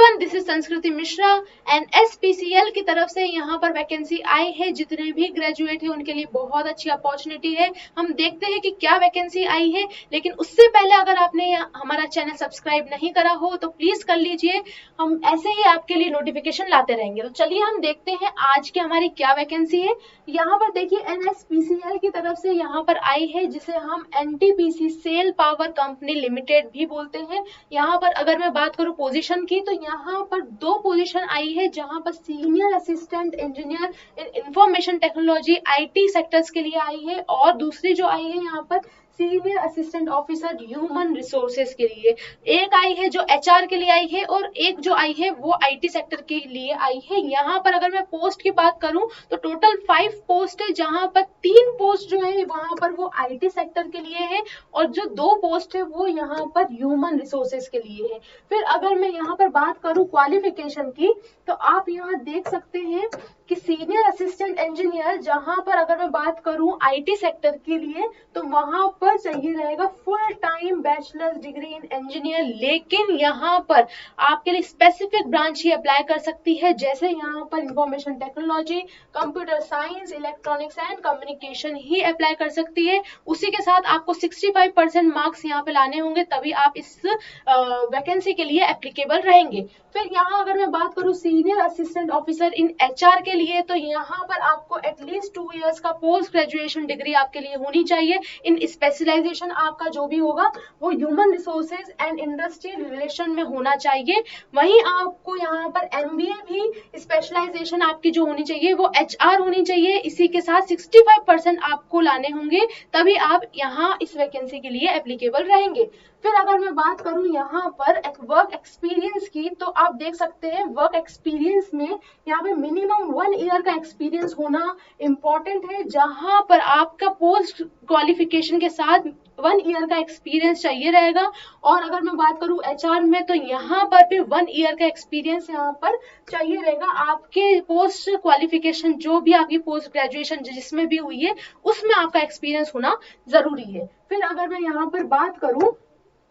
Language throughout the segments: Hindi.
एवरीवन, दिस इज संस्कृति मिश्रा एंड एसपीसीएल की तरफ से यहाँ पर वैकेंसी आई है। जितने भी ग्रेजुएट हैं उनके लिए बहुत अच्छी अपॉर्चुनिटी है। हम देखते हैं कि क्या वैकेंसी आई है, लेकिन उससे पहले अगर आपने हमारा चैनल सब्सक्राइब नहीं करा हो तो प्लीज कर लीजिए। हम ऐसे ही आपके लिए नोटिफिकेशन लाते रहेंगे। तो चलिए हम देखते हैं आज की हमारी क्या वैकेंसी है। यहाँ पर देखिए एनएसपीसीएल की तरफ से यहाँ पर आई है, जिसे हम NTPC SAIL power company limited भी बोलते हैं। यहाँ पर अगर मैं बात करूँ पोजीशन की, तो यहाँ पर 2 पोजीशन आई है, जहाँ पर senior assistant engineer in information technology IT sectors के लिए आई है, और दूसरी जो आई है यहाँ पर senior assistant officer human resources के लिए। एक आई है जो एचआर के लिए आई है, और एक जो आई है वो आईटी सेक्टर के लिए आई है। यहाँ पर अगर मैं पोस्ट की बात करूं तो टोटल 5 पोस्ट है, जहां पर 3 पोस्ट जो है वहां पर वो आईटी सेक्टर के लिए है, और जो 2 पोस्ट है वो यहाँ पर ह्यूमन रिसोर्सेज के लिए है। फिर अगर मैं यहाँ पर बात करूं क्वालिफिकेशन की, तो आप यहाँ देख सकते हैं कि सीनियर असिस्टेंट इंजीनियर, जहां पर अगर मैं बात करूं आईटी सेक्टर के लिए, तो वहां पर चाहिए रहेगा full time bachelors degree in engineer. लेकिन यहाँ पर आपके लिए स्पेसिफिक ब्रांच ही अप्लाई कर सकती है, जैसे यहाँ पर information technology, computer science, electronics and communication he apply कर सकती है। उसी के साथ आपको 65% मार्क्स यहाँ पे लाने होंगे, तभी आप इस वैकेंसी के लिए एप्लीकेबल रहेंगे। फिर यहाँ अगर मैं बात करूँ senior assistant officer in HR के लिए, तो यहाँ पर आपको एटलीस्ट 2 इयर्स का पोस्ट ग्रेजुएशन डिग्री आपके लिए होनी चाहिए। इन स्पेशलाइजेशन आपका जो भी होगा वो human resources and industrial relation में होना चाहिए। वहीं आपको यहाँ पर एमबीए भी स्पेशलाइजेशन आपकी जो होनी चाहिए वो एचआर होनी चाहिए। इसी के साथ 65% आपको लाने होंगे, तभी आप यहाँ इस वैकेंसी के लिए एप्लीकेबल रहेंगे। फिर अगर मैं बात करूं यहाँ पर वर्क एक्सपीरियंस की, तो आप देख सकते हैं वर्क एक्सपीरियंस में यहाँ पे मिनिमम 1 ईयर का एक्सपीरियंस होना इम्पोर्टेंट है, जहां पर आपका पोस्ट क्वालिफिकेशन के साथ 1 ईयर का एक्सपीरियंस चाहिए रहेगा। और अगर मैं बात करूं एचआर में, तो यहाँ पर भी 1 ईयर का एक्सपीरियंस यहाँ पर चाहिए रहेगा। आपके पोस्ट क्वालिफिकेशन जो भी आपकी पोस्ट ग्रेजुएशन जिसमें भी हुई है उसमें आपका एक्सपीरियंस होना जरूरी है। फिर अगर मैं यहाँ पर बात करूं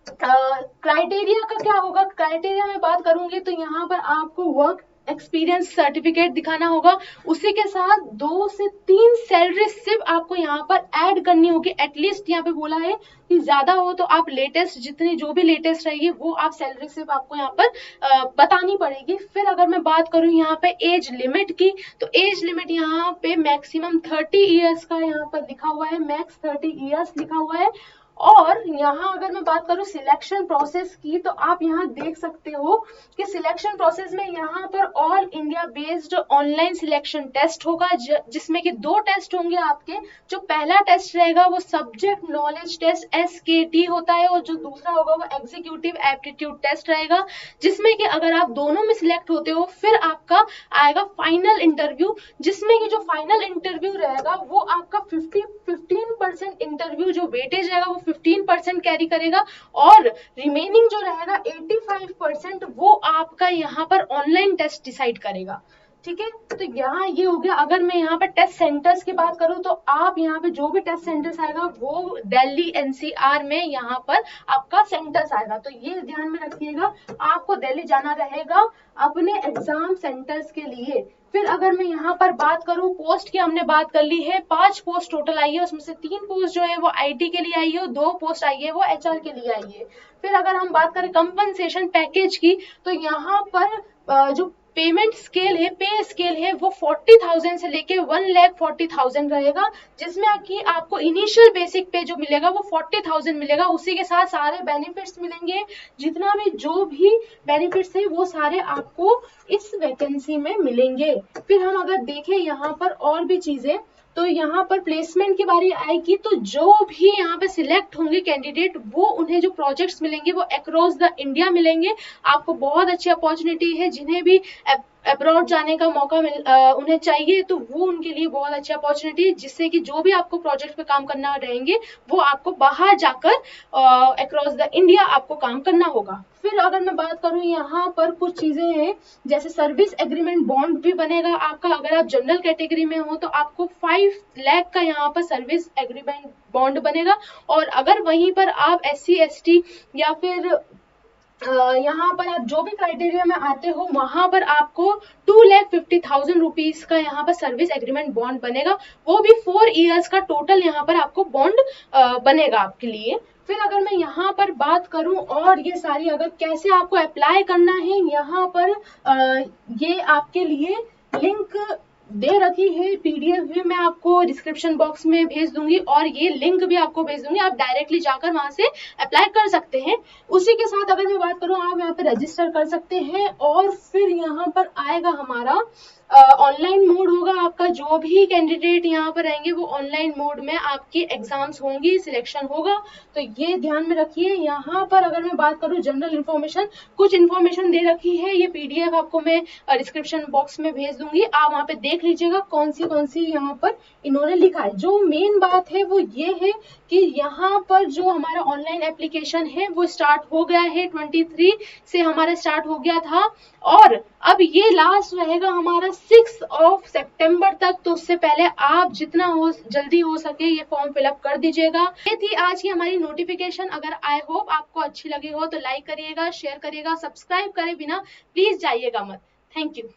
क्राइटेरिया का क्या होगा, क्राइटेरिया में बात करूंगी तो यहाँ पर आपको वर्क एक्सपीरियंस सर्टिफिकेट दिखाना होगा। उसी के साथ 2 से 3 सैलरी सिर्फ आपको यहाँ पर ऐड करनी होगी। एटलीस्ट यहाँ पे बोला है कि ज्यादा हो तो आप लेटेस्ट, जितनी जो भी लेटेस्ट रहेगी वो आप सैलरी सिर्फ आपको यहाँ पर बतानी पड़ेगी। फिर अगर मैं बात करूँ यहाँ पे एज लिमिट की, तो एज लिमिट यहाँ पे मैक्सिमम 30 ईयर्स का यहाँ पर लिखा हुआ है, मैक्स 30 ईयर्स लिखा हुआ है। और यहाँ अगर मैं बात करूँ सिलेक्शन प्रोसेस की, तो आप यहाँ देख सकते हो कि सिलेक्शन प्रोसेस में यहाँ पर all India based online selection test होगा, जिसमें कि 2 टेस्ट होंगे आपके। जो पहला टेस्ट रहेगा वो सब्जेक्ट नॉलेज टेस्ट SKT होता है, और जो दूसरा होगा वो एग्जीक्यूटिव एप्टीट्यूड टेस्ट रहेगा, जिसमें कि अगर आप दोनों में सिलेक्ट होते हो फिर आपका आएगा फाइनल इंटरव्यू, जिसमें कि जो फाइनल इंटरव्यू रहेगा वो आपका 15% इंटरव्यू जो वेटेज रहेगा वो 15% कैरी करेगा, और रिमेनिंग जो रहेगा 85% वो आपका यहाँ पर ऑनलाइन टेस्ट डिसाइड करेगा। ठीक है, तो यहाँ ये हो गया। अगर मैं यहाँ पर टेस्ट सेंटर्स की बात करूँ, तो आप यहाँ पे जो भी टेस्ट सेंटर्स आएगा वो दिल्ली NCR में यहाँ पर आपका सेंटर्स आएगा, तो ये ध्यान में रखिएगा, आपको दिल्ली जाना रहेगा अपने एग्जाम सेंटर्स के लिए। फिर अगर मैं यहाँ पर बात करूँ पोस्ट की, हमने बात कर ली है 5 पोस्ट टोटल आई है, उसमें से 3 पोस्ट जो है वो आईटी के लिए आई है, 2 पोस्ट आई है वो एचआर के लिए आई है। फिर अगर हम बात करें कंपनसेशन पैकेज की, तो यहाँ पर जो पेमेंट स्केल है, पे स्केल है, वो 40,000 से लेके 1,40,000 रहेगा, जिसमें कि आपको इनिशियल बेसिक पे जो मिलेगा वो 40,000 मिलेगा। उसी के साथ सारे बेनिफिट्स मिलेंगे, जितना भी जो भी बेनिफिट्स है वो सारे आपको इस वैकेंसी में मिलेंगे। फिर हम अगर देखें यहाँ पर और भी चीजें, तो यहाँ पर प्लेसमेंट की बारी आएगी, तो जो भी यहाँ पे सिलेक्ट होंगे कैंडिडेट, वो उन्हें जो प्रोजेक्ट्स मिलेंगे वो अक्रॉस द इंडिया मिलेंगे। आपको बहुत अच्छी अपॉर्चुनिटी है, जिन्हें भी अब्रॉड जाने का मौका उन्हें चाहिए, तो वो उनके लिए बहुत अच्छी अपॉर्चुनिटी है, जिससे कि जो भी आपको प्रोजेक्ट पे काम करना रहेंगे वो आपको बाहर जाकर अक्रॉस द इंडिया आपको काम करना होगा। फिर अगर मैं बात करूं यहाँ पर कुछ चीजें हैं, जैसे सर्विस एग्रीमेंट बॉन्ड भी बनेगा आपका। अगर आप जनरल कैटेगरी में हो तो आपको 5 लाख का यहाँ पर सर्विस एग्रीमेंट बॉन्ड बनेगा, और अगर वहीं पर आप SC ST या फिर यहाँ पर आप जो भी क्राइटेरिया में आते हो वहां पर आपको 2,50,000 रुपीज का यहाँ पर सर्विस एग्रीमेंट बॉन्ड बनेगा, वो भी 4 इयर्स का टोटल यहाँ पर आपको बॉन्ड बनेगा आपके लिए। फिर अगर मैं यहाँ पर बात करूं और ये सारी अगर कैसे आपको अप्लाई करना है, यहाँ पर ये आपके लिए लिंक दे रखी है, पीडीएफ भी मैं आपको डिस्क्रिप्शन बॉक्स में भेज दूंगी और ये लिंक भी आपको भेज दूंगी, आप डायरेक्टली जाकर वहां से अप्लाई कर सकते हैं। उसी के साथ अगर मैं बात करूं, आप यहाँ पे रजिस्टर कर सकते हैं और फिर यहाँ पर आएगा हमारा ऑनलाइन मोड होगा आपका। जो भी कैंडिडेट यहाँ पर रहेंगे वो ऑनलाइन मोड में आपकी एग्जाम्स होंगी, सिलेक्शन होगा, तो ये ध्यान में रखिए। यहाँ पर अगर मैं बात करूँ जनरल इन्फॉर्मेशन, कुछ इन्फॉर्मेशन दे रखी है, ये पीडीएफ आपको मैं डिस्क्रिप्शन बॉक्स में भेज दूंगी, आप वहाँ पे देख लीजिएगा कौन सी यहाँ पर इन्होंने लिखा है। जो मेन बात है वो ये है कि यहाँ पर जो हमारा ऑनलाइन एप्लीकेशन है वो स्टार्ट हो गया है, 23 से हमारा स्टार्ट हो गया था और अब ये लास्ट रहेगा हमारा 6 सितंबर तक, तो उससे पहले आप जितना हो जल्दी हो सके ये फॉर्म फिलअप कर दीजिएगा। ये थी आज की हमारी नोटिफिकेशन। अगर आई होप आपको अच्छी लगी हो तो लाइक करिएगा, शेयर करिएगा, सब्सक्राइब करे बिना प्लीज जाइएगा मत। Thank you.